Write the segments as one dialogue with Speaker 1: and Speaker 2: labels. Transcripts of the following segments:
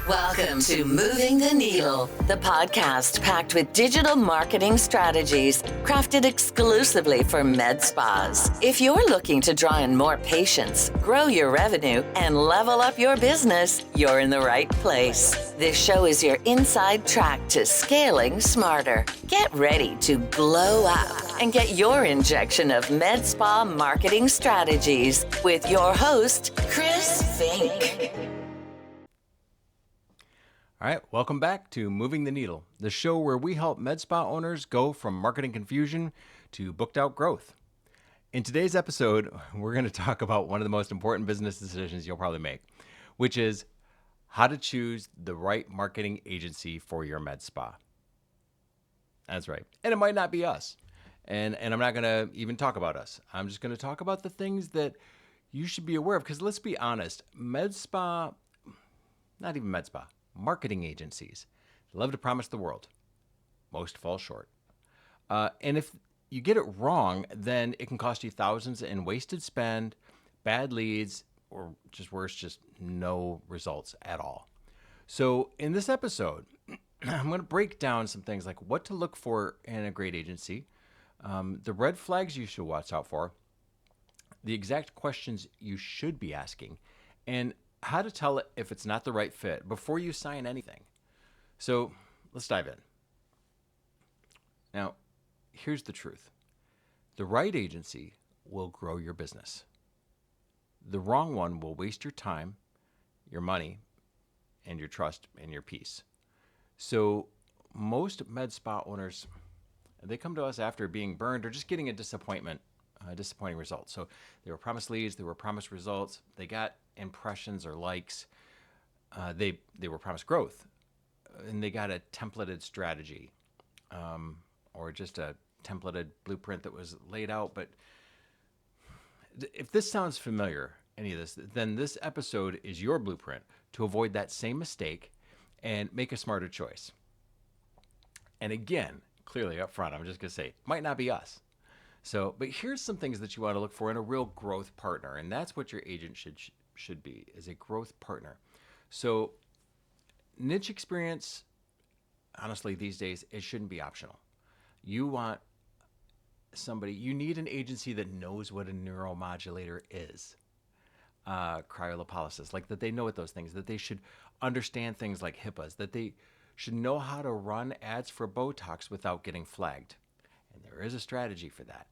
Speaker 1: Welcome to Moving the Needle, the podcast packed with digital marketing strategies crafted exclusively for med spas. If you're looking to draw in more patients, grow your revenue, and level up your business, you're in the right place. This show is your inside track to scaling smarter. Get ready to glow up and get your injection of med spa marketing strategies with your host, Chris Fink.
Speaker 2: All right, welcome back to Moving the Needle, the show where we help med spa owners go from marketing confusion to booked out growth. In today's episode, we're going to talk about one of the most important business decisions you'll probably make, which is how to choose the right marketing agency for your med spa. That's right. And it might not be us. And I'm not going to even talk about us. I'm just going to talk about the things that you should be aware of. Because let's be honest, med spa, not even med spa, marketing agencies love to promise the world. Most fall short. And if you get it wrong, then it can cost you thousands in wasted spend, bad leads, or just worse, just no results at all. So in this episode, I'm going to break down some things like what to look for in a great agency, the red flags you should watch out for, the exact questions you should be asking, and how to tell it if it's not the right fit before you sign anything. So let's dive in. Now, here's the truth. The right agency will grow your business. The wrong one will waste your time, your money, and your trust and your peace. So most med spa owners, they come to us after being burned or just getting a disappointing results. So they were promised leads, they were promised results, they got impressions or likes, they were promised growth, and they got a templated strategy, or just a templated blueprint that was laid out. But if this sounds familiar, any of this, then this episode is your blueprint to avoid that same mistake and make a smarter choice. And again, clearly up front, I'm just going to say, it might not be us. So, but here's some things that you want to look for in a real growth partner, and that's what your agent should be, is a growth partner. So, niche experience, honestly, these days, it shouldn't be optional. You want somebody, you need an agency that knows what a neuromodulator is, cryolipolysis, like that they know what those things, that they should understand things like HIPAAs, that they should know how to run ads for Botox without getting flagged. And there is a strategy for that.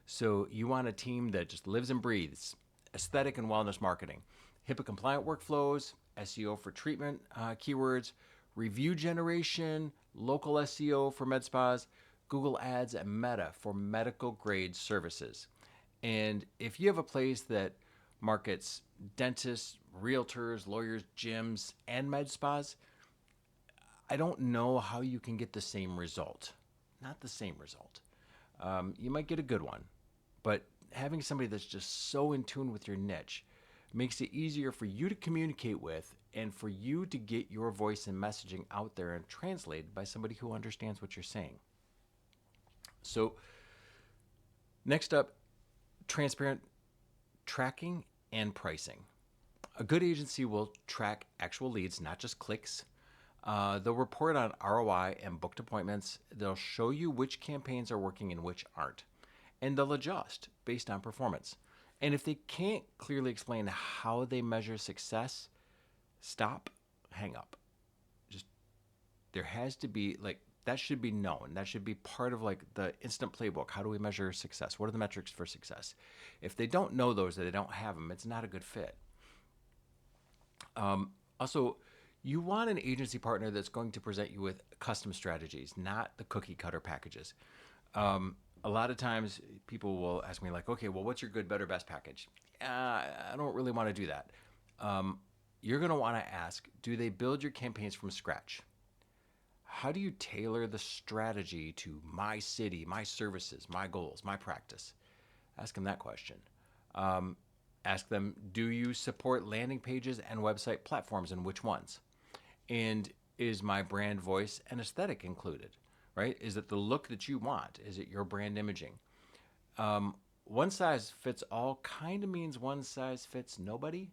Speaker 2: So you want a team that just lives and breathes aesthetic and wellness marketing, HIPAA compliant workflows, SEO for treatment keywords, review generation, local SEO for med spas, Google Ads, and Meta for medical grade services. And if you have a place that markets dentists, realtors, lawyers, gyms, and med spas, I don't know how you can get the same result. Not the same result. You might get a good one, but having somebody that's just so in tune with your niche makes it easier for you to communicate with and for you to get your voice and messaging out there and translated by somebody who understands what you're saying. So next up, transparent tracking and pricing. A good agency will track actual leads, not just clicks. They'll report on ROI and booked appointments. They'll show you which campaigns are working and which aren't. And they'll adjust based on performance. And if they can't clearly explain how they measure success, stop, hang up. Just, there has to be, that should be known. That should be part of the instant playbook. How do we measure success? What are the metrics for success? If they don't know those, or they don't have them, it's not a good fit. Also, you want an agency partner that's going to present you with custom strategies, not the cookie cutter packages. A lot of times people will ask me okay, well, what's your good, better, best package? I don't really want to do that. You're going to want to ask, do they build your campaigns from scratch? How do you tailor the strategy to my city, my services, my goals, my practice? Ask them that question. Ask them, do you support landing pages and website platforms, and which ones? And is my brand voice and aesthetic included, right? Is it the look that you want? Is it your brand imaging? One size fits all kind of means one size fits nobody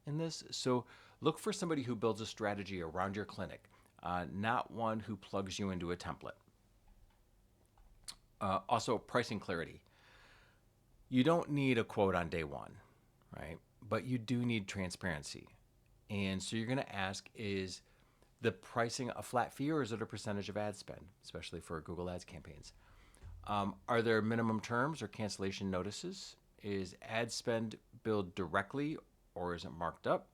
Speaker 2: in this. So Look for somebody who builds a strategy around your clinic, not one who plugs you into a template. Also, pricing clarity. You don't need a quote on day one, right? But you do need transparency. And so you're going to ask, is the pricing a flat fee or is it a percentage of ad spend, especially for Google Ads campaigns? Are there minimum terms or cancellation notices? Is ad spend billed directly or is it marked up?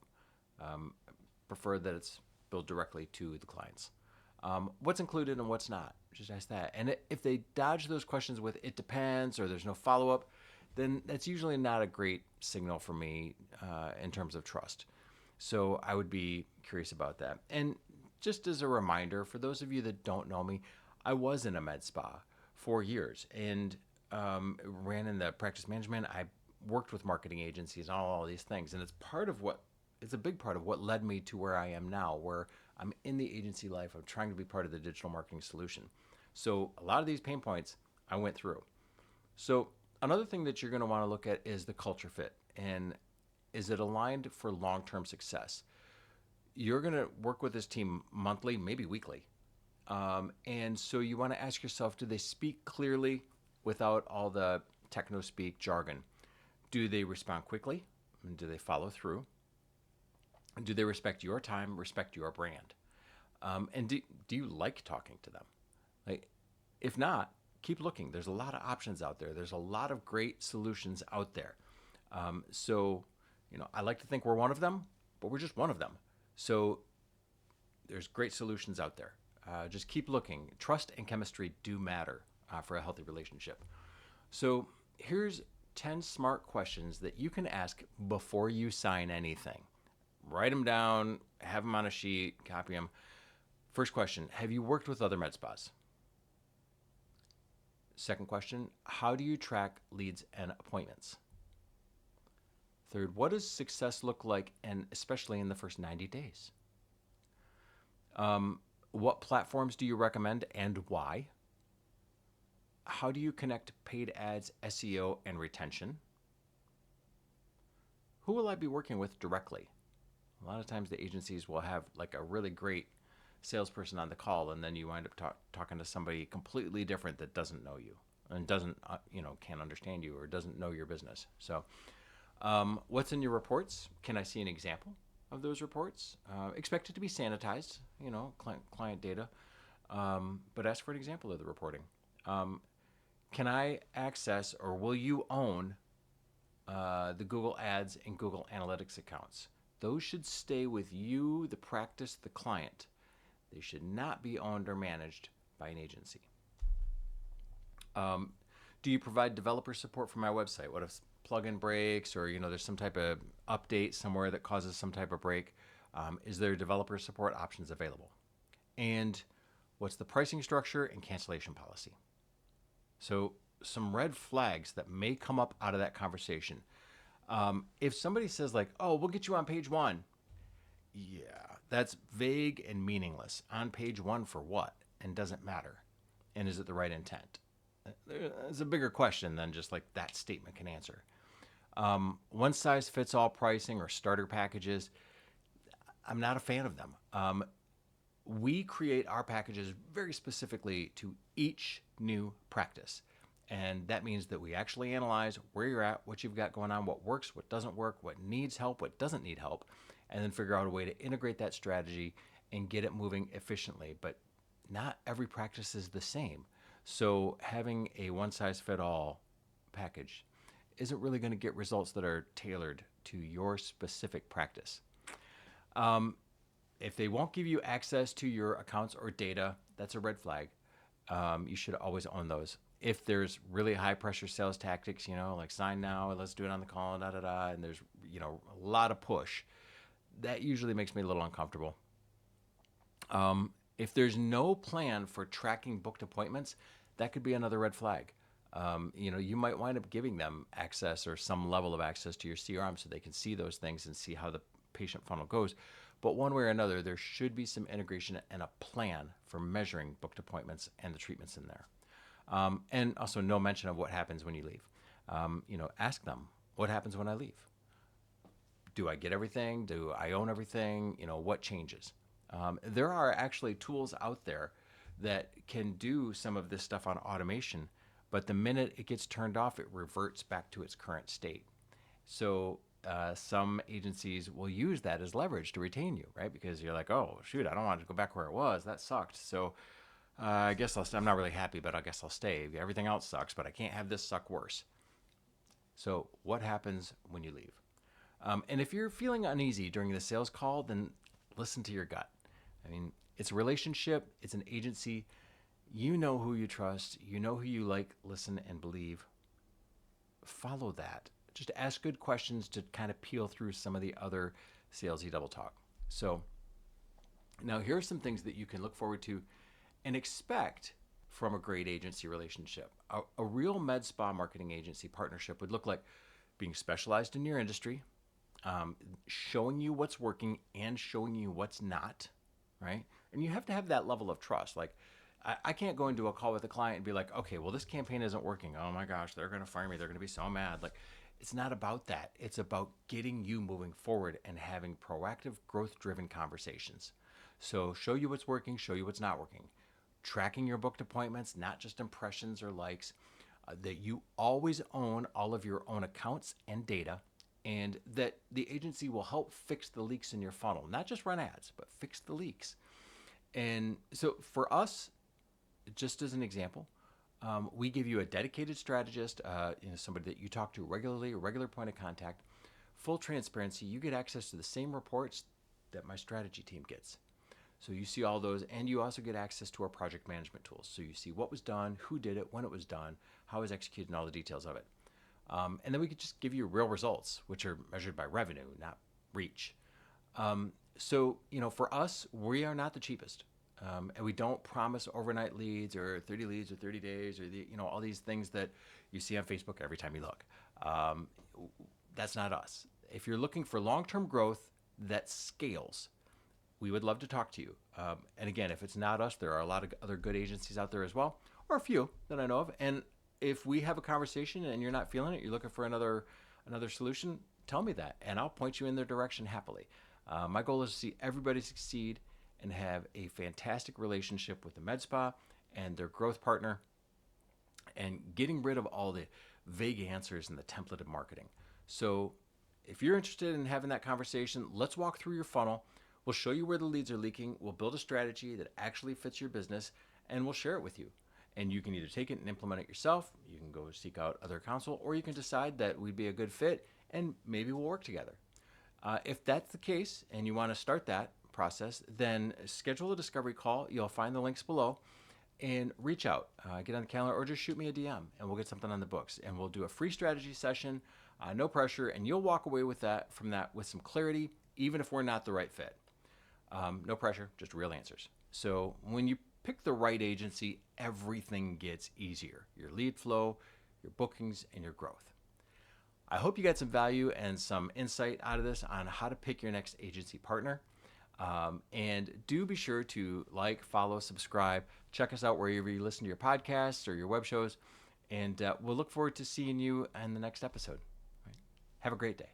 Speaker 2: Prefer that it's billed directly to the clients. What's included and what's not? Just ask that. And if they dodge those questions with "it depends" or "there's no follow-up," then that's usually not a great signal for me in terms of trust. So I would be curious about that. And just as a reminder, for those of you that don't know me, I was in a med spa for years and ran in the practice management. I worked with marketing agencies and all these things. And it's a big part of what led me to where I am now, where I'm in the agency life. I'm trying to be part of the digital marketing solution. So a lot of these pain points I went through. So another thing that you're going to want to look at is the culture fit. And is it aligned for long-term success? You're going to work with this team monthly, maybe weekly. And so you want to ask yourself, do they speak clearly without all the techno speak jargon? Do they respond quickly? And do they follow through? Do they respect your time, respect your brand? And do you like talking to them? Like, if not, keep looking. There's a lot of options out there. There's a lot of great solutions out there. I like to think we're one of them, but we're just one of them. So there's great solutions out there. Just keep looking. Trust and chemistry do matter for a healthy relationship. So here's 10 smart questions that you can ask before you sign anything. Write them down, have them on a sheet, copy them. First question, have you worked with other med spas? Second question, how do you track leads and appointments? Third, what does success look like, and especially in the first 90 days? What platforms do you recommend and why? How do you connect paid ads, SEO, and retention? Who will I be working with directly? A lot of times the agencies will have like a really great salesperson on the call, and then you wind up talking to somebody completely different that doesn't know you and doesn't, can't understand you or doesn't know your business. So what's in your reports? Can I see an example of those reports? Expect it to be sanitized, client data, but ask for an example of the reporting. Can I access or will you own the Google Ads and Google Analytics accounts? Those should stay with you, the practice, the client. They should not be owned or managed by an agency. Do you provide developer support for my website? What if plugin breaks or there's some type of update somewhere that causes some type of break? Is there developer support options available? And what's the pricing structure and cancellation policy? So some red flags that may come up out of that conversation. If somebody says like, "Oh, we'll get you on page 1," yeah, that's vague and meaningless. On page 1 for what? And doesn't matter. And is it the right intent? It's a bigger question than just like that statement can answer. One size fits all pricing or starter packages, I'm not a fan of them. We create our packages very specifically to each new practice. And that means that we actually analyze where you're at, what you've got going on, what works, what doesn't work, what needs help, what doesn't need help, and then figure out a way to integrate that strategy and get it moving efficiently. But not every practice is the same. So having a one-size-fit-all package isn't really going to get results that are tailored to your specific practice. If they won't give you access to your accounts or data, that's a red flag. You should always own those. If there's really high pressure sales tactics, like sign now, let's do it on the call, and there's, a lot of push, that usually makes me a little uncomfortable. If there's no plan for tracking booked appointments, that could be another red flag. You might wind up giving them access or some level of access to your CRM so they can see those things and see how the patient funnel goes. But one way or another, there should be some integration and a plan for measuring booked appointments and the treatments in there. And also no mention of what happens when you leave. Ask them, what happens when I leave? Do I get everything? Do I own everything? What changes? There are actually tools out there that can do some of this stuff on automation, but the minute it gets turned off, it reverts back to its current state. So some agencies will use that as leverage to retain you, right? Because you're like, oh, shoot, I don't want to go back where it was. That sucked. So I guess I'm not really happy, but I guess I'll stay. Everything else sucks, but I can't have this suck worse. So what happens when you leave? And if you're feeling uneasy during the sales call, then listen to your gut. I mean, it's a relationship, it's an agency. You know who you trust, you know who you like, listen, and believe. Follow that. Just ask good questions to kind of peel through some of the other salesy double talk. So now here are some things that you can look forward to and expect from a great agency relationship. A real med spa marketing agency partnership would look like being specialized in your industry, showing you what's working and showing you what's not, right? And you have to have that level of trust. Like, I can't go into a call with a client and be like, okay, well, this campaign isn't working. Oh my gosh, they're going to fire me. They're going to be so mad. Like, it's not about that. It's about getting you moving forward and having proactive, growth-driven conversations. So show you what's working, show you what's not working. Tracking your booked appointments, not just impressions or likes, that you always own all of your own accounts and data, and that the agency will help fix the leaks in your funnel, not just run ads, but fix the leaks. And so for us, just as an example, we give you a dedicated strategist, somebody that you talk to regularly, a regular point of contact, full transparency. You get access to the same reports that my strategy team gets. So you see all those, and you also get access to our project management tools. So you see what was done, who did it, when it was done, how it was executed, and all the details of it. And then we could just give you real results, which are measured by revenue, not reach. So, for us, we are not the cheapest. And we don't promise overnight leads or 30 leads or 30 days or all these things that you see on Facebook every time you look. That's not us. If you're looking for long-term growth that scales, we would love to talk to you. And again, if it's not us, there are a lot of other good agencies out there as well, or a few that I know of. And if we have a conversation and you're not feeling it, you're looking for another solution, tell me that, and I'll point you in their direction happily. My goal is to see everybody succeed and have a fantastic relationship with the med spa and their growth partner, and getting rid of all the vague answers and the templated marketing. So if you're interested in having that conversation, let's walk through your funnel. We'll show you where the leads are leaking. We'll build a strategy that actually fits your business, and we'll share it with you. And you can either take it and implement it yourself, you can go seek out other counsel, or you can decide that we'd be a good fit and maybe we'll work together. If that's the case and you want to start that process, then schedule a discovery call. You'll find the links below, and reach out, get on the calendar, or just shoot me a DM, and we'll get something on the books. And we'll do a free strategy session, no pressure, and you'll walk away with that with some clarity, even if we're not the right fit. No pressure, just real answers. So when you pick the right agency, everything gets easier. Your lead flow, your bookings, and your growth. I hope you got some value and some insight out of this on how to pick your next agency partner. And do be sure to like, follow, subscribe. Check us out wherever you listen to your podcasts or your web shows. And we'll look forward to seeing you in the next episode. Right. Have a great day.